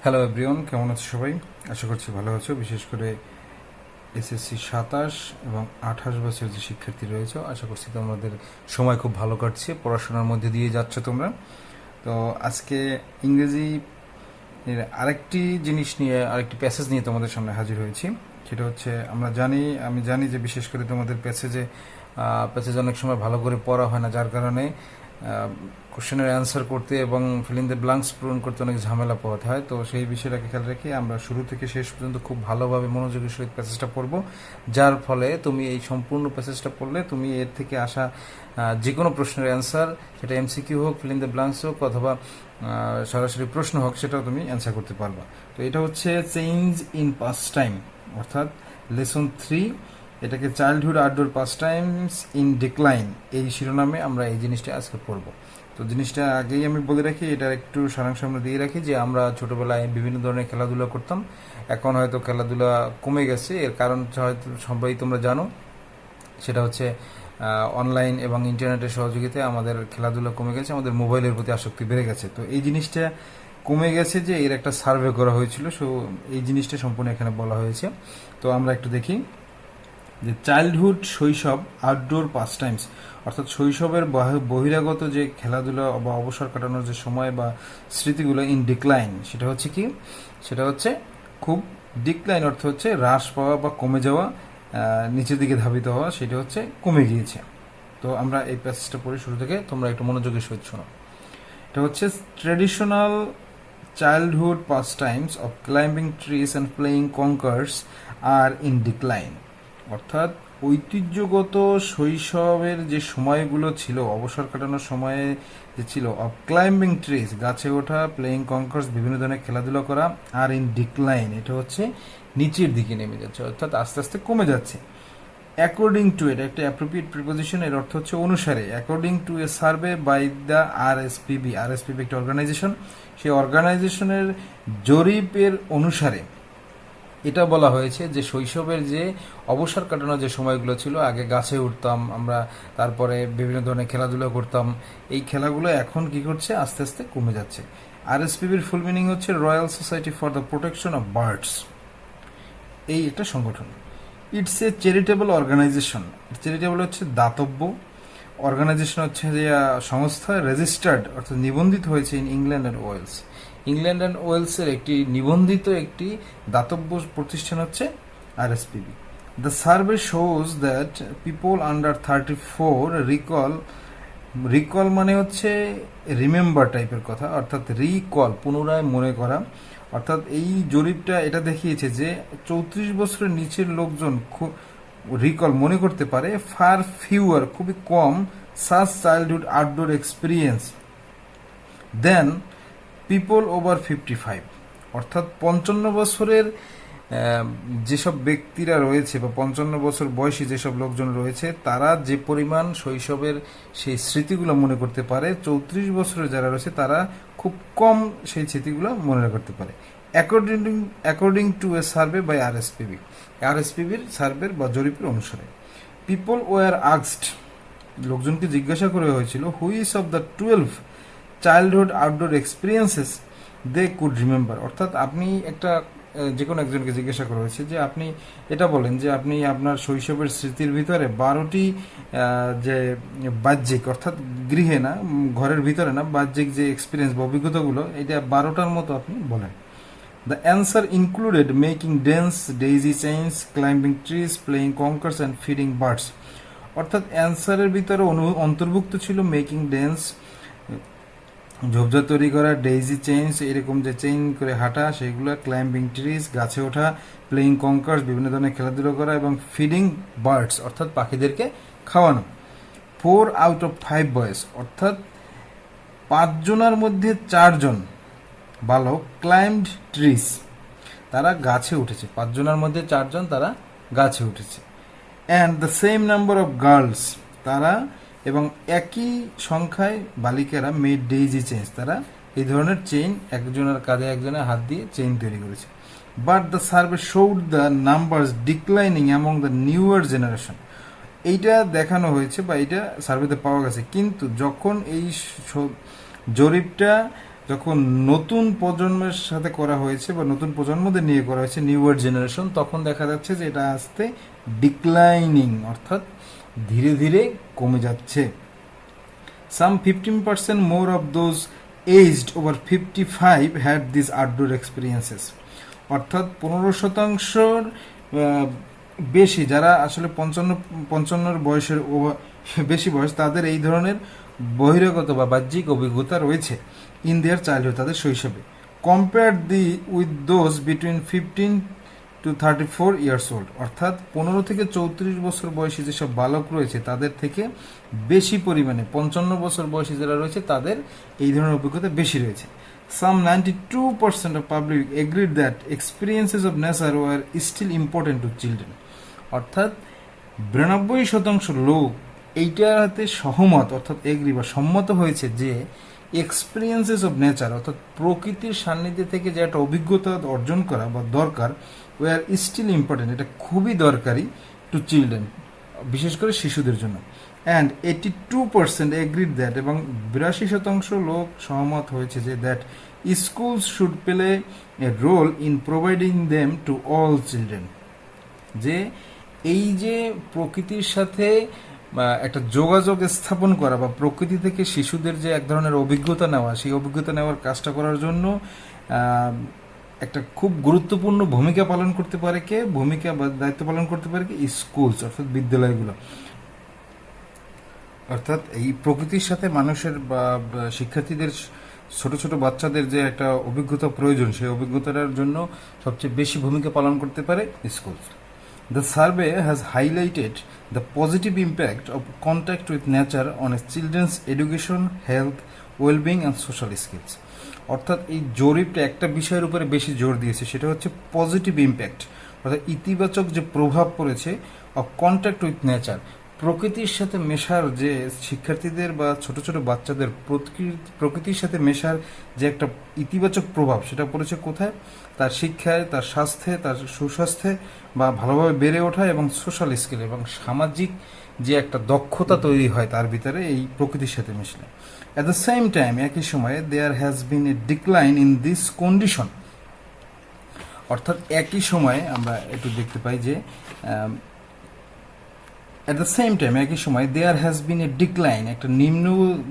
Hello everyone, কেমন আছো সবাই? আশা করছি ভালো আছো। বিশেষ করে এসএসসি 27 এবং 28 বছর যে শিক্ষার্থী রয়েছে, আশা করছি তোমাদের সময় খুব ভালো কাটছে, পড়াশোনার মধ্যে দিয়ে যাচ্ছ তোমরা। তো আজকে ইংরেজি এর আরেকটি জিনিস নিয়ে, আরেকটি প্যাসেজ নিয়ে তোমাদের সামনে হাজির হয়েছি। সেটা হচ্ছে, আমি জানি যে বিশেষ করে তোমাদের প্যাসেজ অনেক সময় ভালো করে পড়া হয় না, যার কারণে কোশ্চেনের অ্যান্সার করতে এবং ফিল ইন দ্য ব্ল্যাঙ্কস পূরণ করতে অনেক ঝামেলা পোহাতে হয়। তো সেই বিষয়টাকে খেয়াল রেখে আমরা শুরু থেকে শেষ পর্যন্ত খুব ভালোভাবে মনোযোগের সহিত প্যাসেজটা পড়বো, যার ফলে তুমি এই সম্পূর্ণ প্যাসেজটা পড়লে তুমি এর থেকে আসা যে কোনো প্রশ্নের অ্যান্সার, সেটা এমসিকিউ হোক, ফিল ইন দ্য ব্ল্যাঙ্কস হোক, অথবা সরাসরি প্রশ্ন হোক, সেটাও তুমি অ্যান্সার করতে পারবা। তো এটা হচ্ছে চেঞ্জ ইন পাস্ট টাইম, অর্থাৎ লেসন 3। এটাকে childhood outdoor past Times in decline, এই শিরোনামে আমরা এই জিনিসটা আজকে পড়ব। তো জিনিসটা আগেই আমি বলে রাখি, এটার একটু সারাংশ আমরা দিয়ে রাখি যে আমরা ছোটবেলায় বিভিন্ন ধরনের খেলাধুলা করতাম। এখন হয়তো খেলাধুলা কমে গেছে, এর কারণ হয়তো সবাই তোমরা জানো। সেটা হচ্ছে অনলাইন এবং ইন্টারনেটের সহযোগিতায় আমাদের খেলাধুলা কমে গেছে, আমাদের মোবাইলের প্রতি আসক্তি বেড়ে গেছে। তো এই জিনিসটা কমে গেছে যে এর একটা সার্ভে করা হয়েছিল, সো এই জিনিসটা সম্পূর্ণ এখানে বলা হয়েছে। তো আমরা একটু দেখি যে চাইল্ডহুড, শৈশব, আউটডোর পাস্ট টাইমস, অর্থাৎ শৈশবের বহিরাগত যে খেলাধুলা বা অবসর কাটানোর যে সময় বা স্মৃতিগুলো ইন ডিক্লাইন, সেটা হচ্ছে কি? সেটা হচ্ছে খুব ডিক্লাইন, অর্থ হচ্ছে হ্রাস পাওয়া বা কমে যাওয়া, নিচের দিকে ধাবিত হওয়া, সেটা হচ্ছে কমে গিয়েছে। তো আমরা এই প্যাসেজটা পড়ি শুরু থেকে, তোমরা একটু মনোযোগের সহিত শোনো। এটা হচ্ছে, traditional childhood pastimes of climbing trees and playing conkers are in decline, অর্থাৎ ঐতিহ্যগত শৈশবের যে সময়গুলো ছিল, অবসর কাটানোর সময়ে যে ছিল, অফ ক্লাইম্বিং ট্রিজ, গাছে ওঠা, প্লেয়িং কনকার্স, বিভিন্ন ধরনের খেলাধুলা করা, আর ইন ডিক্লাইন, এটা হচ্ছে নিচের দিকে নেমে যাচ্ছে, অর্থাৎ আস্তে আস্তে কমে যাচ্ছে। অ্যাকর্ডিং টু, এটা একটা অ্যাপ্রোপ্রিয়েট প্রিপোজিশন, এর অর্থ হচ্ছে অনুসারে। According to a survey by the RSPB, RSPB একটা অর্গানাইজেশন, সেই অর্গানাইজেশনের জরিপের অনুসারে এটা বলা হয়েছে যে শৈশবের যে অবসর কাটানোর যে সময়গুলো ছিল, আগে গাছে উঠতাম আমরা, তারপরে বিভিন্ন ধরনের খেলাধুলা করতাম, এই খেলাগুলো এখন কি করছে? আস্তে আস্তে কমে যাচ্ছে। আরএসপিবির ফুল মিনিং হচ্ছে Royal Society for the Protection of Birds. এই একটা সংগঠন। It's a charitable organisation, charitable হচ্ছে দাতব্য, অর্গানাইজেশন হচ্ছে যে সংস্থা, রেজিস্টার্ড অর্থাৎ নিবন্ধিত হয়েছে in England and Wales, England and ওয়েলসের একটি নিবন্ধিত একটি দাতব্য প্রতিষ্ঠান হচ্ছে RSPB. The survey shows that people under 34 recall মানে হচ্ছে রিমেম্বার টাইপের কথা, অর্থাৎ রিকল পুনরায় মনে করা, অর্থাৎ এই জরিপটা এটা দেখিয়েছে যে 34 বছরের নিচের লোকজন রিকল মনে করতে পারে, ফার ফিউয়ার খুবই কম, such childhood outdoor experience than people over 55, অর্থাৎ 55 বছরের যেসব ব্যক্তিরা রয়েছে বা 55 বছর বয়সী যেসব লোকজন রয়েছে, তারা যে পরিমাণ শৈশবের সেই স্মৃতিগুলো মনে করতে পারে, 34 বছরের যারা রয়েছে তারা খুব কম সেই স্মৃতিগুলো মনে করতে পারে, according to a survey by RSPB, আরএসপিবির সার্ভের বা জরিপের অনুসারে। পিপল ওয়ার আস্কড, লোকজনকে জিজ্ঞাসা করা হয়েছিল, which of the 12 childhood outdoor experiences they could remember, অর্থাৎ আপনি একটা যে কোনো একজনকে জিজ্ঞাসা করা হয়েছে যে আপনি এটা বলেন যে আপনি আপনার শৈশবের স্মৃতির ভিতরে 12টি যে বাহ্যিক, অর্থাৎ গৃহে না, ঘরের ভিতরে না, বাহ্যিক যে এক্সপিরিয়েন্স বা অভিজ্ঞতাগুলো, এটা 12টার মতো আপনি বলেন। The answer included making dens, daisy chains, climbing trees, playing conkers and feeding birds, অর্থাৎ অ্যান্সারের ভিতরে অন্তর্ভুক্ত ছিল মেকিং ডেন্স, ঝোপঝাড় তৈরি করা, ডেইজি চেইনস এরকম যে চেইন করে হাঁটা সেগুলো, ক্লাইম্বিং ট্রিজ গাছে ওঠা, প্লেয়িং কঙ্কার্স বিভিন্ন ধরনের খেলাধুলা করা, এবং ফিডিং বার্ডস অর্থাৎ পাখিদেরকে খাওয়ানো। 4 আউট অফ 5 বয়েজ, অর্থাৎ 5 জনের মধ্যে 4 জন বালক ক্লাইম্বড ট্রিজ, তারা গাছে উঠেছে, 5 জনের মধ্যে 4 জন তারা গাছে উঠেছে। And the same number of girls, তারা এবং একই সংখ্যায় বালিকারা মেড ডেইজি চেইন, তারা এই ধরনের চেইন একজনের কাঁধে একজনের হাত দিয়ে চেইন তৈরি করেছে। But the survey showed the numbers declining among the newer generation, এইটা দেখানো হয়েছে বা এইটা সার্ভেতে পাওয়া গেছে, কিন্তু যখন এই জরিপটা যখন নতুন প্রজন্মের সাথে করা হয়েছে বা নতুন প্রজন্মদের নিয়ে করা হয়েছে, নিউয়ার জেনারেশন, তখন দেখা যাচ্ছে যে এটা আস্তে ডিক্লাইনিং, অর্থাৎ ধীরে ধীরে কমে যাচ্ছে। সাম 15% more of those aged over 55 had this outdoor experiences, অর্থাৎ 15% বেশি যারা আসলে পঞ্চান্নর বয়সের বেশি বয়স, তাদের এই ধরনের বহিরাগত বা বাহ্যিক অভিজ্ঞতা রয়েছে ইন দেয়ার চাইল্ডহুড, তাদের শৈশবে। Compare thee with those between 15 to 34 years old, অর্থাৎ 15 থেকে 34 বছর বয়সী যেসব বালক রয়েছে তাদের থেকে বেশি পরিমাণে 55 বছর বয়সী যারা রয়েছে তাদের এই ধরনের অভিজ্ঞতা বেশি রয়েছে। Some 92% of public agreed that experiences of nature were still important to children, অর্থাৎ 92% লোক এইটাতে সহমত, অর্থাৎ এগ্রি বা সম্মত হয়েছে যে এক্সপিরিয়েন্সেস অফ নেচার, অর্থাৎ প্রকৃতির সান্নিধ্যে থেকে যে একটা অভিজ্ঞতা অর্জন করা বা দরকার, ওয়ার স্টিল ইম্পর্টেন্ট, এটা খুবই দরকারি টু চিলড্রেন, বিশেষ করে শিশুদের জন্য। অ্যান্ড 82% এগ্রিড দ্যাট, এবং 82% লোক সহমত হয়েছে যে that schools should play a role in providing them to all children, যে এই যে প্রকৃতির সাথে একটা যোগাযোগ স্থাপন করা বা প্রকৃতি থেকে শিশুদের যে এক ধরনের অভিজ্ঞতা নেওয়া, সেই অভিজ্ঞতা নেওয়ার কাজটা করার জন্য একটা খুব গুরুত্বপূর্ণ ভূমিকা পালন করতে পারে কে, ভূমিকা বা দায়িত্ব পালন করতে পারে কি, স্কুলস, অর্থাৎ বিদ্যালয়গুলো। অর্থাৎ এই প্রকৃতির সাথে মানুষের বা শিক্ষার্থীদের, ছোট ছোট বাচ্চাদের যে একটা অভিজ্ঞতা প্রয়োজন, সেই অভিজ্ঞতাটার জন্য সবচেয়ে বেশি ভূমিকা পালন করতে পারে schools. The survey has highlighted the positive impact of contact with nature on a children's education, health, well-being and social skills. অর্থাৎ এই জরিপটা একটা বিষয়ের উপরে বেশি জোর দিয়েছে, সেটা হচ্ছে পজিটিভ ইম্প্যাক্ট, অর্থাৎ ইতিবাচক যে প্রভাব পড়েছে অফ কন্ট্যাক্ট উইথ নেচার, প্রকৃতির সাথে মেশার যে শিক্ষার্থীদের বা ছোট ছোট বাচ্চাদের প্রকৃতির সাথে মেশার যে একটা ইতিবাচক প্রভাব, সেটা পড়েছে কোথায়, তার শিক্ষায়, তার স্বাস্থ্যে, তার সুস্বাস্থ্যে বা ভালোভাবে বেড়ে ওঠা এবং সোশ্যাল স্কিল এবং সামাজিক যে একটা দক্ষতা তৈরি হয় তার ভিতরে এই প্রকৃতির সাথে মিশলে। অ্যাট দ্য সেম টাইম, একই সময়ে there has been a decline in this condition, অর্থাৎ একই সময়ে আমরা একটু দেখতে পাই যে অ্যাট দ্য সেম টাইম, একই সময় দেয়ার হ্যাজ বিন এ ডিক্লাইন, একটা নিম্ন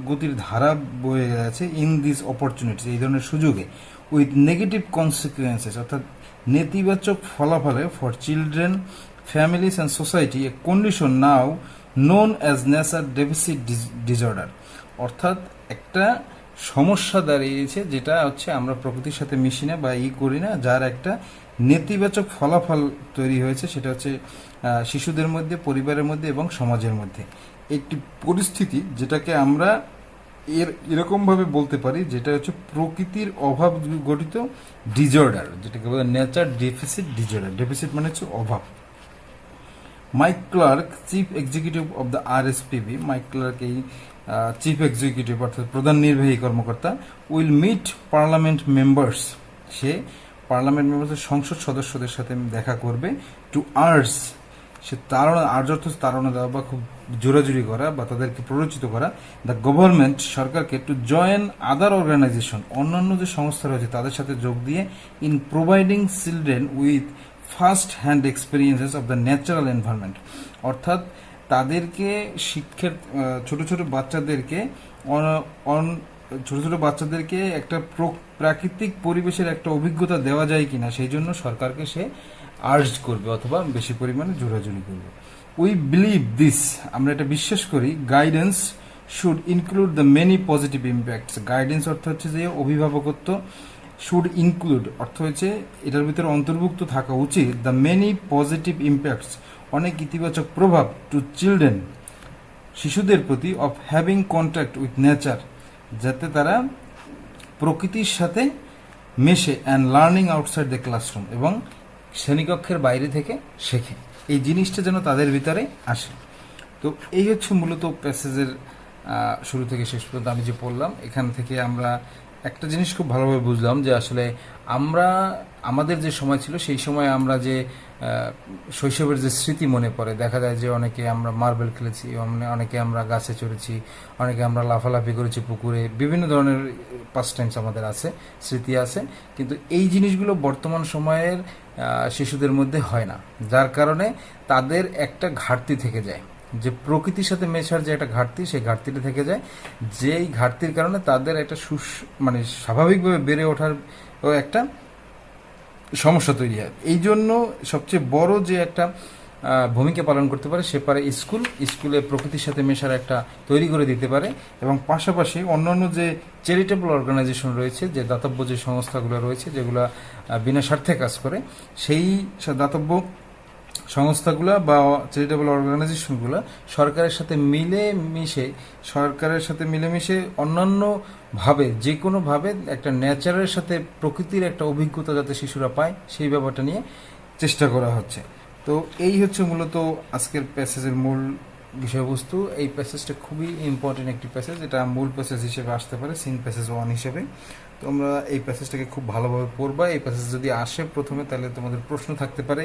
গতির ধারা বয়ে গেছে ইন দিস অপরচুনিটিস, এই ধরনের সুযোগে, উইথ নেগেটিভ কনসিকুয়েন্সেস, অর্থাৎ নেতিবাচক ফলাফলে for children, families and society, A condition now known as nature deficit disorder, অর্থাৎ একটা সমস্যা দাঁড়িয়েছে যেটা হচ্ছে আমরা প্রকৃতির সাথে মিশি না বা করি না, যার একটা নেতিবাচক ফলাফল তৈরি হয়েছে, সেটা হচ্ছে শিশুদের মধ্যে, পরিবারের মধ্যে এবং সমাজের মধ্যে একটি পরিস্থিতি, যেটাকে আমরা এরকমভাবে বলতে পারি, যেটা হচ্ছে প্রকৃতির অভাব গঠিত ডিজঅর্ডার, যেটাকে বলে নেচার ডেফিসিট ডিজঅর্ডার। ডেফিসিট মানে হচ্ছে অভাব। Mike Clarke, chief executive of the RSPB, Mike Clarke এই চিফ এক্সিকিউটিভ অর্থাৎ প্রধান নির্বাহী কর্মকর্তা, উইল মিট পার্লামেন্ট মেম্বার্স, সে পার্লামেন্ট মেম্বার্সের সংসদ সদস্যদের সাথে দেখা করবে, টু আর্জ, সে তাড়না, আর্জ অর্থ তাড়না দেওয়া বা খুব জোরাজুরি করা বা তাদেরকে প্ররোচিত করা, দ্য গভর্নমেন্ট, সরকারকে, টু জয়েন আদার অর্গানাইজেশন, অন্যান্য যে সংস্থা রয়েছে তাদের সাথে যোগ দিয়ে, in providing children with first hand experiences of the natural environment, অর্থাৎ তাদেরকে শিক্ষার ছোট ছোট বাচ্চাদেরকে একটা প্রাকৃতিক পরিবেশের একটা অভিজ্ঞতা দেওয়া যায় কিনা, সেই জন্য সরকারকে সে আর্জ করবে অথবা বেশি পরিমাণে জোরাজুরি করবে। উই বিলিভ দিস, আমরা এটা বিশ্বাস করি, guidance should include the many positive impacts, guidance অর্থ হচ্ছে যে অভিভাবকত্ব, শুড ইনক্লুড অর্থ হচ্ছে এটার ভিতরে অন্তর্ভুক্ত থাকা উচিত, দ্য মেনি পজিটিভ ইম্প্যাক্টস, অনেক ইতিবাচক প্রভাব, টু চিলড্রেন, শিশুদের প্রতি, of having contact with nature, যাতে তারা প্রকৃতির সাথে মেশে, and learning outside the classroom, এবং শ্রেণীকক্ষের বাইরে থেকে শেখে, এই জিনিসটা যেন তাদের ভিতরে আসে। তো এই হচ্ছে মূলত প্যাসেজের শুরু থেকে শেষ পর্যন্ত আমি যে পড়লাম, এখান থেকে আমরা একটা জিনিস খুব ভালোভাবে বুঝলাম যে আসলে আমরা আমাদের যে সময় ছিল সেই সময় আমরা যে শৈশবের যে স্মৃতি মনে পড়ে, দেখা যায় যে অনেকে আমরা মার্বেল খেলেছি, অনেকে আমরা গাছে চড়েছি, অনেকে আমরা লাফালাফি করেছি পুকুরে, বিভিন্ন ধরনের পাস টাইমস আমাদের আছে, স্মৃতি আছে। কিন্তু এই জিনিসগুলো বর্তমান সময়ের শিশুদের মধ্যে হয় না, যার কারণে তাদের একটা ঘাটতি থেকে যায়, যে প্রকৃতির সাথে মেশার যে একটা ঘাটতি, সেই ঘাটতিটা থেকে যায়, যেই ঘাটতির কারণে তাদের একটা মানে স্বাভাবিকভাবে বেড়ে ওঠার একটা সমস্যা তৈরি হয়। এই জন্য সবচেয়ে বড় যে একটা ভূমিকা পালন করতে পারে সে পারে স্কুলে প্রকৃতির সাথে মেশার একটা তৈরি করে দিতে পারে, এবং পাশাপাশি অন্যান্য যে চ্যারিটেবল অর্গানাইজেশন রয়েছে, যে দাতব্য যে সংস্থাগুলো রয়েছে যেগুলো বিনা স্বার্থে কাজ করে, সেই দাতব্য সংস্থাগুলো বা চ্যারিটেবল অর্গানাইজেশনগুলো সরকারের সাথে মিলেমিশে অন্যান্য ভাবে, যে কোনোভাবে একটা নেচারের সাথে প্রকৃতির একটা অভিজ্ঞতা যাতে শিশুরা পায়, সেই ব্যাপারটা নিয়ে চেষ্টা করা হচ্ছে। তো এই হচ্ছে মূলত আজকের প্যাসেজের মূল বিষয়বস্তু। এই প্যাসেজটা খুবই ইম্পর্টেন্ট একটি প্যাসেজ, এটা মূল প্যাসেজ হিসেবে আসতে পারে, সিন প্যাসেজ 1 হিসেবে। তো আমরা এই প্যাসেজটাকে খুব ভালোভাবে পড়বা। এই প্যাসেজ যদি আসে প্রথমে, তাহলে তোমাদের প্রশ্ন থাকতে পারে,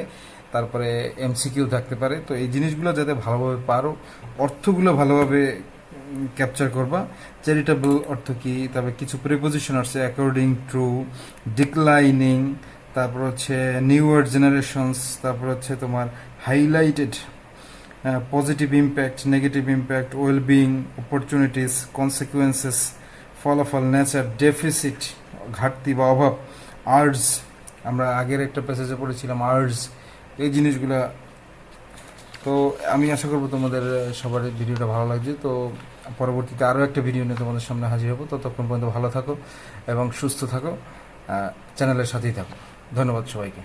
তারপরে এমসিকিউ থাকতে পারে। তো এই জিনিসগুলো যাতে ভালোভাবে পারো, অর্থগুলো ভালোভাবে ক্যাপচার করবা। চ্যারিটেবল অর্থ কি, তারপরে কিছু প্রিপোজিশন আছে, অ্যাকর্ডিং টু, ডিক্লাইনিং, তারপর হচ্ছে নিউয়ার জেনারেশনস, তারপর হচ্ছে তোমার highlighted, positive impact, negative impact, wellbeing, opportunities, consequences, ফলাফল, নেচার, ডেফিসিট, ঘাটতি বা অভাব, আর্জ, আমরা আগের একটা প্যাসেজে পড়েছিলাম আর্জ, এই জিনিসগুলা। তো আমি আশা করবো তোমাদের সবার ভিডিওটা ভালো লাগছে। তো পরবর্তীতে আরও একটা ভিডিও নিয়ে তোমাদের সামনে হাজির হবো। ততক্ষণ পর্যন্ত ভালো থাকো এবং সুস্থ থাকো, চ্যানেলের সাথেই থাকো। ধন্যবাদ সবাইকে।